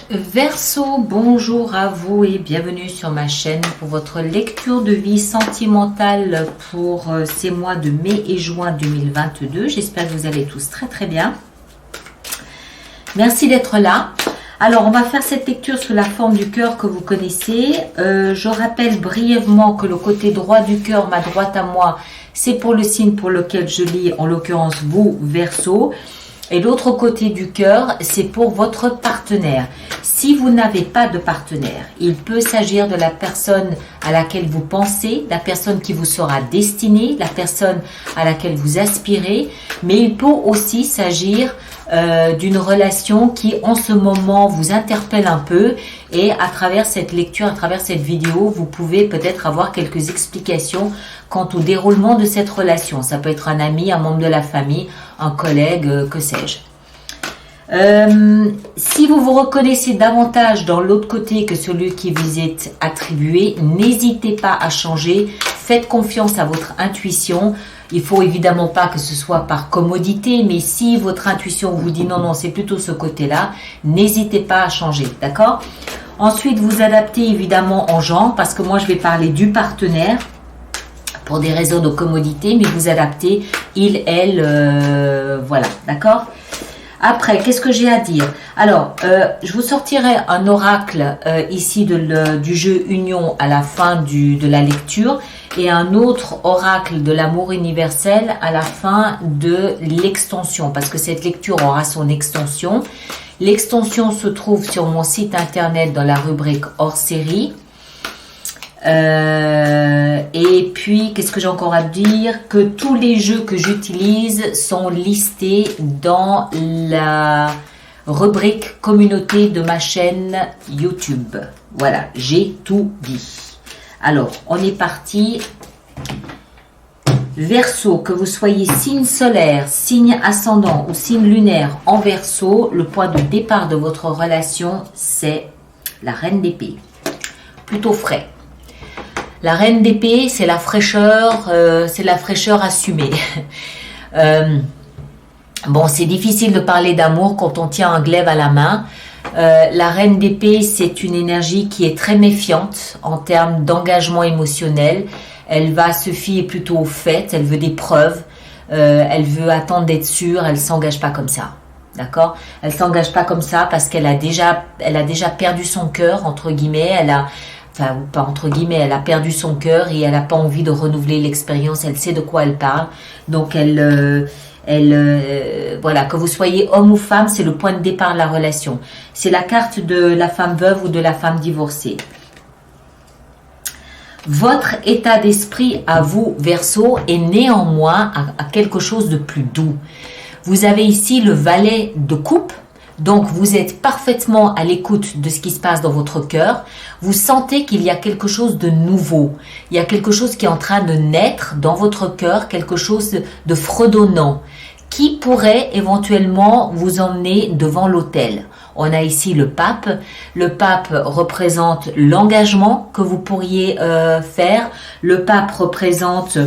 Verseau, bonjour à vous et bienvenue sur ma chaîne pour votre lecture de vie sentimentale pour ces mois de mai et juin 2022. J'espère que vous allez tous très très bien. Merci d'être là. Alors, on va faire cette lecture sous la forme du cœur que vous connaissez. Je rappelle brièvement que le côté droit du cœur, ma droite à moi, c'est pour le signe pour lequel je lis, en l'occurrence vous, Verseau. Et l'autre côté du cœur, c'est pour votre partenaire. Si vous n'avez pas de partenaire, il peut s'agir de la personne à laquelle vous pensez, la personne qui vous sera destinée, la personne à laquelle vous aspirez, mais il peut aussi s'agir d'une relation qui en ce moment vous interpelle un peu, et à travers cette lecture, à travers cette vidéo, vous pouvez peut-être avoir quelques explications quant au déroulement de cette relation. Ça peut être un ami, un membre de la famille, un collègue, que sais-je. Si vous vous reconnaissez davantage dans l'autre côté que celui qui vous est attribué, n'hésitez pas à changer, faites confiance à votre intuition. Il faut évidemment pas que ce soit par commodité, mais si votre intuition vous dit non, non, c'est plutôt ce côté-là, n'hésitez pas à changer, d'accord? Ensuite, vous adaptez évidemment en genre, parce que moi je vais parler du partenaire, pour des raisons de commodité, mais vous adaptez il, elle, voilà, d'accord? Après, qu'est-ce que j'ai à dire? Alors, je vous sortirai un oracle ici du jeu Union à la fin de la lecture, et un autre oracle de l'amour universel à la fin de l'extension, parce que cette lecture aura son extension. L'extension se trouve sur mon site internet dans la rubrique hors série. Et puis, qu'est-ce que j'ai encore à dire? Que tous les jeux que j'utilise sont listés dans la rubrique communauté de ma chaîne YouTube. Voilà, j'ai tout dit. Alors, on est parti. Verseau, que vous soyez signe solaire, signe ascendant ou signe lunaire en Verseau, le point de départ de votre relation, c'est la reine d'épée. Plutôt frais. La reine d'épée, c'est la fraîcheur assumée. Bon, c'est difficile de parler d'amour quand on tient un glaive à la main. La reine d'épée, c'est une énergie qui est très méfiante en termes d'engagement émotionnel. Elle va se fier plutôt aux faits, elle veut des preuves, elle veut attendre d'être sûre, elle ne s'engage pas comme ça. D'accord? Elle ne s'engage pas comme ça parce qu'elle a déjà perdu son cœur, entre guillemets, enfin, pas entre guillemets, elle a perdu son cœur et elle n'a pas envie de renouveler l'expérience, elle sait de quoi elle parle. Donc, voilà, que vous soyez homme ou femme, c'est le point de départ de la relation. C'est la carte de la femme veuve ou de la femme divorcée. Votre état d'esprit à vous, Verseau, est néanmoins à quelque chose de plus doux. Vous avez ici le valet de coupe. Donc, vous êtes parfaitement à l'écoute de ce qui se passe dans votre cœur. Vous sentez qu'il y a quelque chose de nouveau. Il y a quelque chose qui est en train de naître dans votre cœur, quelque chose de fredonnant, qui pourrait éventuellement vous emmener devant l'autel. On a ici le pape. Le pape représente l'engagement que vous pourriez faire. Le pape représente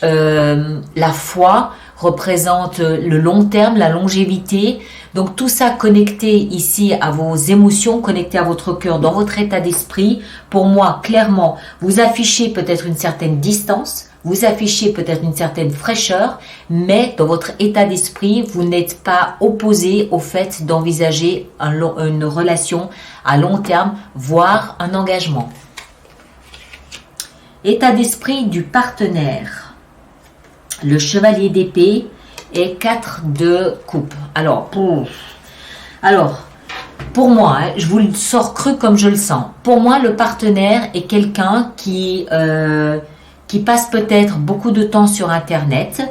la foi, représente le long terme, la longévité. Donc tout ça connecté ici à vos émotions, connecté à votre cœur, dans votre état d'esprit. Pour moi, clairement, vous affichez peut-être une certaine distance, vous affichez peut-être une certaine fraîcheur, mais dans votre état d'esprit, vous n'êtes pas opposé au fait d'envisager une relation à long terme, voire un engagement. État d'esprit du partenaire. Le chevalier d'épée et 4 de coupe. Alors, pour moi, je vous le sors cru comme je le sens. Pour moi, le partenaire est quelqu'un qui passe peut-être beaucoup de temps sur Internet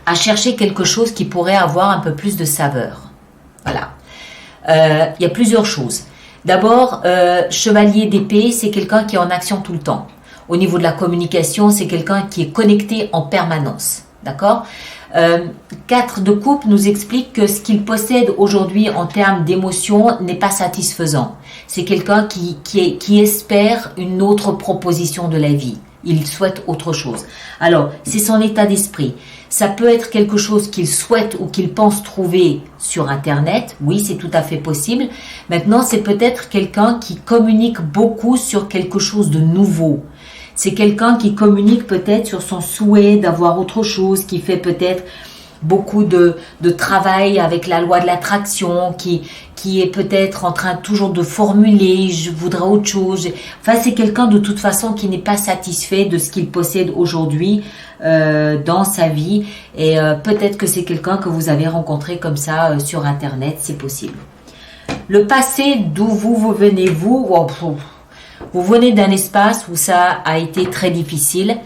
à chercher quelque chose qui pourrait avoir un peu plus de saveur. Voilà. Il y a plusieurs choses. D'abord, chevalier d'épée, c'est quelqu'un qui est en action tout le temps. Au niveau de la communication, c'est quelqu'un qui est connecté en permanence. D'accord? 4 de coupe nous explique que ce qu'il possède aujourd'hui en termes d'émotion n'est pas satisfaisant. C'est quelqu'un qui espère une autre proposition de la vie. Il souhaite autre chose. Alors, c'est son état d'esprit. Ça peut être quelque chose qu'il souhaite ou qu'il pense trouver sur Internet. Oui, c'est tout à fait possible. Maintenant, c'est peut-être quelqu'un qui communique beaucoup sur quelque chose de nouveau. C'est quelqu'un qui communique peut-être sur son souhait d'avoir autre chose, qui fait peut-être beaucoup de travail avec la loi de l'attraction, qui est peut-être en train toujours de formuler, je voudrais autre chose. Enfin, c'est quelqu'un de toute façon qui n'est pas satisfait de ce qu'il possède aujourd'hui dans sa vie. Et peut-être que c'est quelqu'un que vous avez rencontré comme ça sur Internet, c'est possible. Le passé, d'où vous venez, vous venez d'un espace où ça a été très difficile.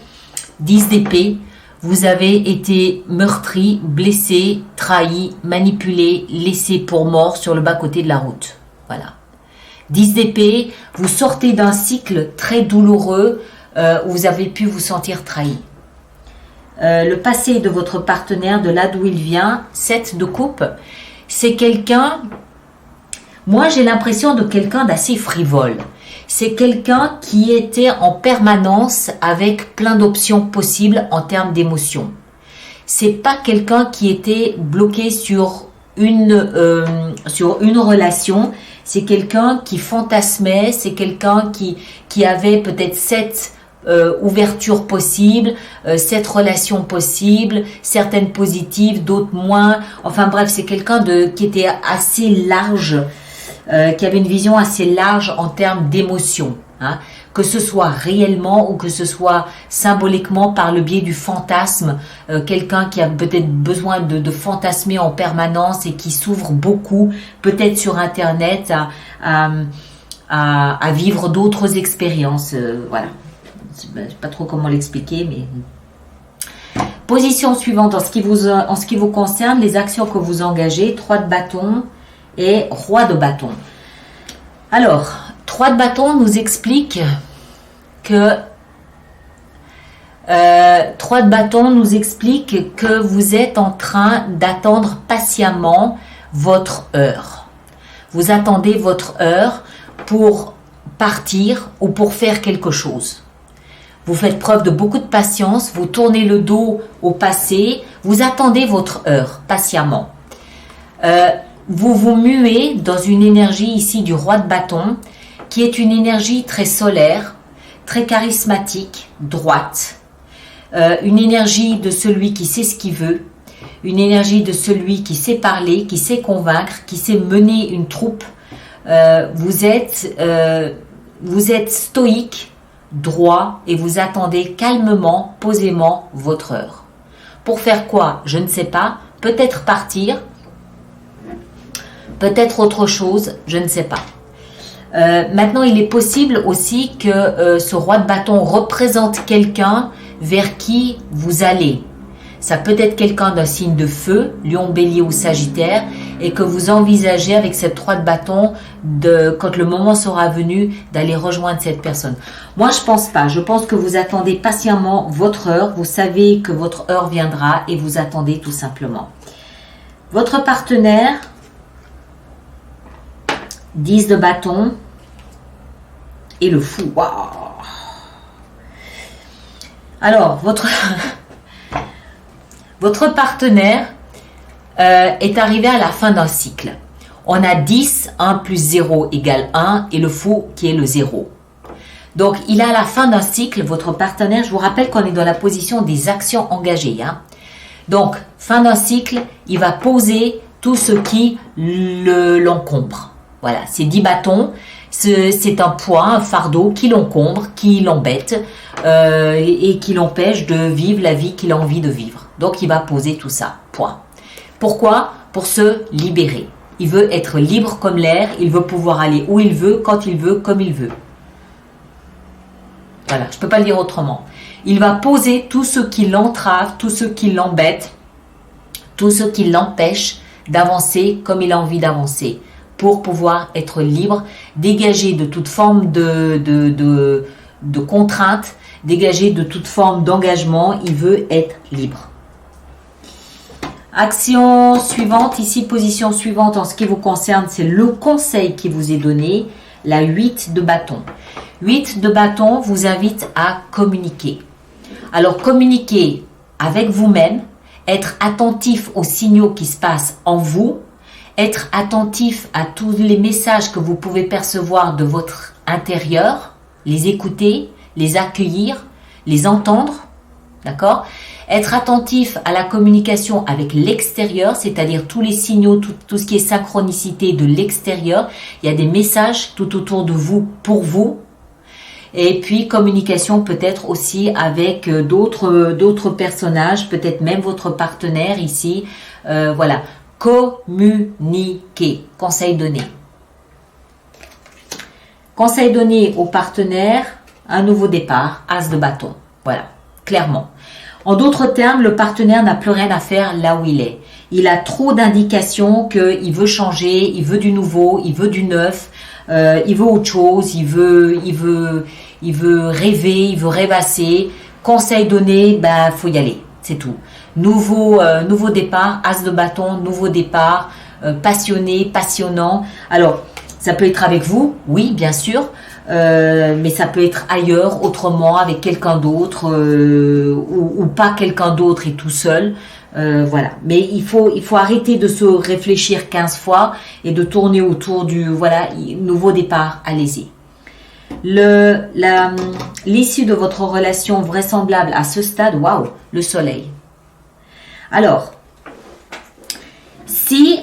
10 d'épée. Vous avez été meurtri, blessé, trahi, manipulé, laissé pour mort sur le bas-côté de la route. Voilà. 10 d'épée, vous sortez d'un cycle très douloureux où vous avez pu vous sentir trahi. Le passé de votre partenaire, de là d'où il vient, 7 de coupe, c'est quelqu'un, moi j'ai l'impression de quelqu'un d'assez frivole. C'est quelqu'un qui était en permanence avec plein d'options possibles en termes d'émotions. C'est pas quelqu'un qui était bloqué sur une relation. C'est quelqu'un qui fantasmait. C'est quelqu'un qui avait peut-être 7 ouvertures possibles, 7 relations possibles, certaines positives, d'autres moins. Enfin bref, c'est quelqu'un qui était assez large. Qui avait une vision assez large en termes d'émotion, hein, que ce soit réellement ou que ce soit symboliquement par le biais du fantasme, quelqu'un qui a peut-être besoin de fantasmer en permanence et qui s'ouvre beaucoup, peut-être sur Internet, à vivre d'autres expériences. Voilà, je ne sais pas trop comment l'expliquer, mais... Position suivante en ce qui vous concerne, les actions que vous engagez, 3 de bâton et roi de bâton. Alors, 3 de bâton nous explique que 3 de bâton nous explique que vous êtes en train d'attendre patiemment votre heure. Vous attendez votre heure pour partir ou pour faire quelque chose. Vous faites preuve de beaucoup de patience, vous tournez le dos au passé, vous attendez votre heure patiemment. Vous vous muez dans une énergie ici du roi de bâton, qui est une énergie très solaire, très charismatique, droite. Une énergie de celui qui sait ce qu'il veut, une énergie de celui qui sait parler, qui sait convaincre, qui sait mener une troupe. Vous êtes stoïque, droit, et vous attendez calmement, posément votre heure. Pour faire quoi? Je ne sais pas. Peut-être partir. Peut-être autre chose, je ne sais pas. Maintenant, il est possible aussi que ce roi de bâton représente quelqu'un vers qui vous allez. Ça peut être quelqu'un d'un signe de feu, lion, bélier ou sagittaire, et que vous envisagez avec cette roi de bâton, quand le moment sera venu, d'aller rejoindre cette personne. Moi, je pense pas. Je pense que vous attendez patiemment votre heure. Vous savez que votre heure viendra et vous attendez tout simplement. Votre partenaire... 10 de bâton et le fou. Waouh. Alors, votre partenaire est arrivé à la fin d'un cycle. On a 10, 1 plus 0 égale 1 et le fou qui est le 0. Donc, il est à la fin d'un cycle, votre partenaire. Je vous rappelle qu'on est dans la position des actions engagées. Hein. Donc, fin d'un cycle, il va poser tout ce qui l'encombre. Voilà, c'est 10 bâtons, c'est un poids, un fardeau qui l'encombre, qui l'embête et qui l'empêche de vivre la vie qu'il a envie de vivre. Donc, il va poser tout ça, point. Pourquoi? Pour se libérer. Il veut être libre comme l'air, il veut pouvoir aller où il veut, quand il veut, comme il veut. Voilà, je ne peux pas le dire autrement. Il va poser tout ce qui l'entrave, tout ce qui l'embête, tout ce qui l'empêche d'avancer comme il a envie d'avancer, pour pouvoir être libre, dégager de toute forme de contrainte, dégager de toute forme d'engagement. Il veut être libre. Action suivante, ici position suivante en ce qui vous concerne, c'est le conseil qui vous est donné, la 8 de bâton. 8 de bâton vous invite à communiquer. Alors communiquer avec vous-même, être attentif aux signaux qui se passent en vous, être attentif à tous les messages que vous pouvez percevoir de votre intérieur, les écouter, les accueillir, les entendre, d'accord? Être attentif à la communication avec l'extérieur, c'est-à-dire tous les signaux, tout ce qui est synchronicité de l'extérieur. Il y a des messages tout autour de vous, pour vous. Et puis communication peut-être aussi avec d'autres personnages, peut-être même votre partenaire ici. Voilà, communiquer, conseil donné. Conseil donné au partenaire, un nouveau départ, as de bâton. Voilà, clairement. En d'autres termes, le partenaire n'a plus rien à faire là où il est. Il a trop d'indications qu'il veut changer, il veut du nouveau, il veut du neuf, il veut autre chose, il veut rêver, il veut rêvasser. Conseil donné, ben faut y aller, c'est tout. Nouveau départ, as de bâton, nouveau départ, passionné, passionnant. Alors, ça peut être avec vous, oui, bien sûr. Mais ça peut être ailleurs, autrement, avec quelqu'un d'autre ou pas quelqu'un d'autre et tout seul. Voilà. Mais il faut arrêter de se réfléchir 15 fois et de tourner autour du nouveau départ. Allez-y. L'issue de votre relation vraisemblable à ce stade, waouh, le soleil. Alors, si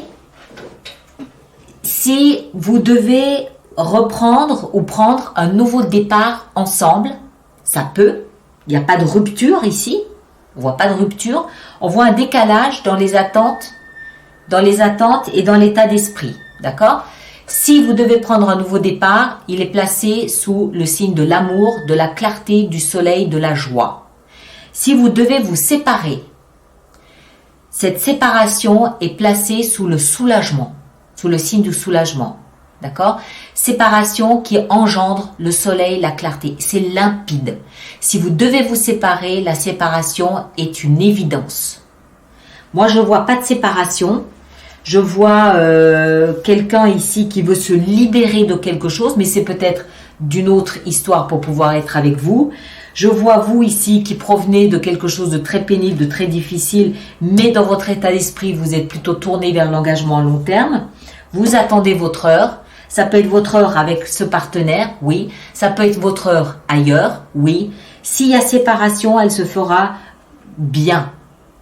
vous devez reprendre ou prendre un nouveau départ ensemble, ça peut. Il n'y a pas de rupture ici. On voit pas de rupture. On voit un décalage dans les attentes et dans l'état d'esprit. D'accord? Si vous devez prendre un nouveau départ, il est placé sous le signe de l'amour, de la clarté, du soleil, de la joie. Si vous devez vous séparer, cette séparation est placée sous le soulagement, sous le signe du soulagement. D'accord? Séparation qui engendre le soleil, la clarté. C'est limpide. Si vous devez vous séparer, la séparation est une évidence. Moi, je ne vois pas de séparation. Je vois quelqu'un ici qui veut se libérer de quelque chose, mais c'est peut-être d'une autre histoire pour pouvoir être avec vous. Je vois vous ici qui provenez de quelque chose de très pénible, de très difficile, mais dans votre état d'esprit, vous êtes plutôt tourné vers l'engagement à long terme. Vous attendez votre heure. Ça peut être votre heure avec ce partenaire, oui. Ça peut être votre heure ailleurs, oui. S'il y a séparation, elle se fera bien,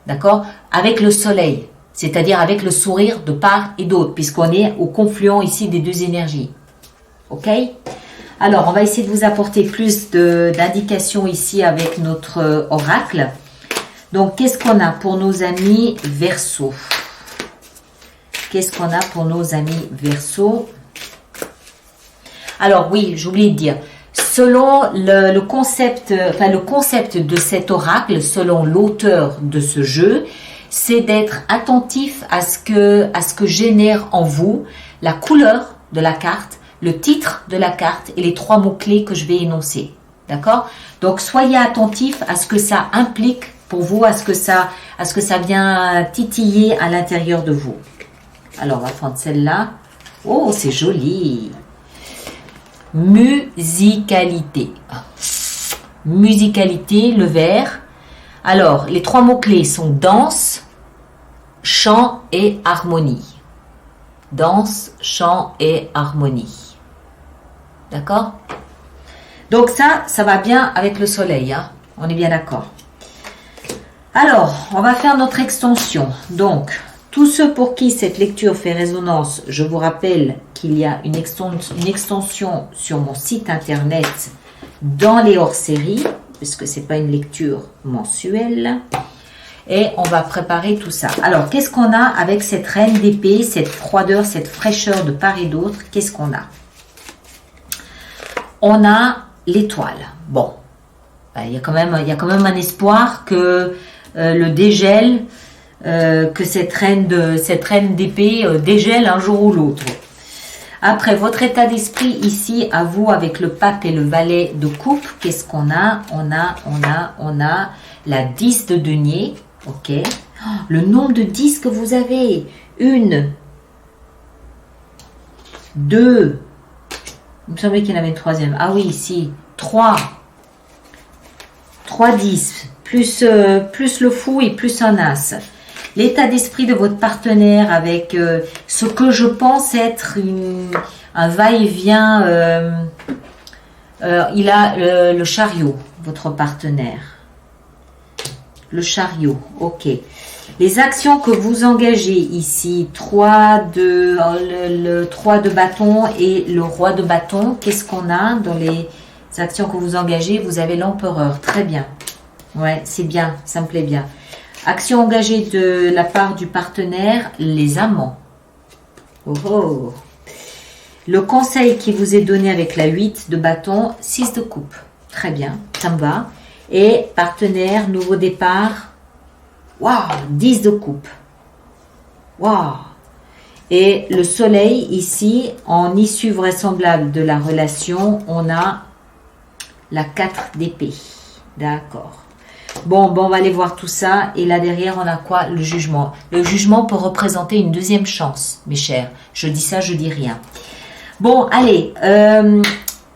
d'accord? Avec le soleil, c'est-à-dire avec le sourire de part et d'autre, puisqu'on est au confluent ici des deux énergies. Ok? Alors, on va essayer de vous apporter plus d'indications ici avec notre oracle. Donc, qu'est-ce qu'on a pour nos amis Verseau? Qu'est-ce qu'on a pour nos amis Verseau? Alors oui, j'ai oublié de dire, selon le concept de cet oracle, selon l'auteur de ce jeu, c'est d'être attentif à ce que génère en vous la couleur de la carte, le titre de la carte et les 3 mots-clés que je vais énoncer. D'accord? Donc soyez attentif à ce que ça implique pour vous, à ce que ça vient titiller à l'intérieur de vous. Alors on va prendre celle-là. Oh, c'est joli! Musicalité. Musicalité, le vert. Alors, les 3 mots-clés sont danse, chant et harmonie. Danse, chant et harmonie. D'accord? Donc ça va bien avec le soleil. Hein? On est bien d'accord. Alors, on va faire notre extension. Donc, tous ceux pour qui cette lecture fait résonance, je vous rappelle qu'il y a une extension sur mon site internet dans les hors-séries, puisque ce n'est pas une lecture mensuelle. Et on va préparer tout ça. Alors, qu'est-ce qu'on a avec cette reine d'épée, cette froideur, cette fraîcheur de part et d'autre? Qu'est-ce qu'on a? On a l'étoile. Bon, il y a quand même un espoir que le dégel... que cette reine d'épée dégèle un jour ou l'autre. Après, votre état d'esprit ici, à vous, avec le pape et le valet de coupe, qu'est-ce qu'on a? On a la 10 de denier, ok. Le nombre de 10 que vous avez, 1, 2, il me semblait qu'il y en avait une troisième. Ah oui, ici, 3 10, plus le fou et plus un as. L'état d'esprit de votre partenaire avec ce que je pense être un va-et-vient. Il a le chariot, votre partenaire. Le chariot, ok. Les actions que vous engagez ici, le 3 de bâton et le roi de bâton, qu'est-ce qu'on a dans les actions que vous engagez? Vous avez l'empereur, très bien. Ouais, c'est bien, ça me plaît bien. Action engagée de la part du partenaire, les amants. Oh oh. Le conseil qui vous est donné avec la 8 de bâton, 6 de coupe. Très bien, ça me va. Et partenaire, nouveau départ. Waouh, 10 de coupe. Waouh. Et le soleil ici, en issue vraisemblable de la relation, on a la 4 d'épée. D'accord. Bon, on va aller voir tout ça. Et là derrière, on a quoi? Le jugement. Le jugement peut représenter une deuxième chance, mes chers. Je dis ça, je dis rien. Bon, allez.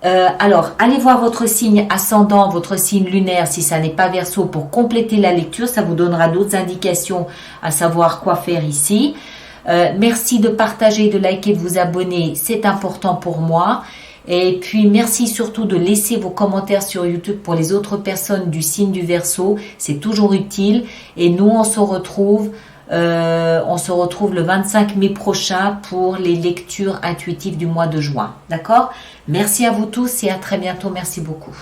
Alors, allez voir votre signe ascendant, votre signe lunaire, si ça n'est pas Verseau, pour compléter la lecture. Ça vous donnera d'autres indications à savoir quoi faire ici. Merci de partager, de liker, de vous abonner. C'est important pour moi. Et puis, merci surtout de laisser vos commentaires sur YouTube pour les autres personnes du signe du Verseau. C'est toujours utile. Et nous, on se retrouve le 25 mai prochain pour les lectures intuitives du mois de juin. D'accord? Merci à vous tous et à très bientôt. Merci beaucoup.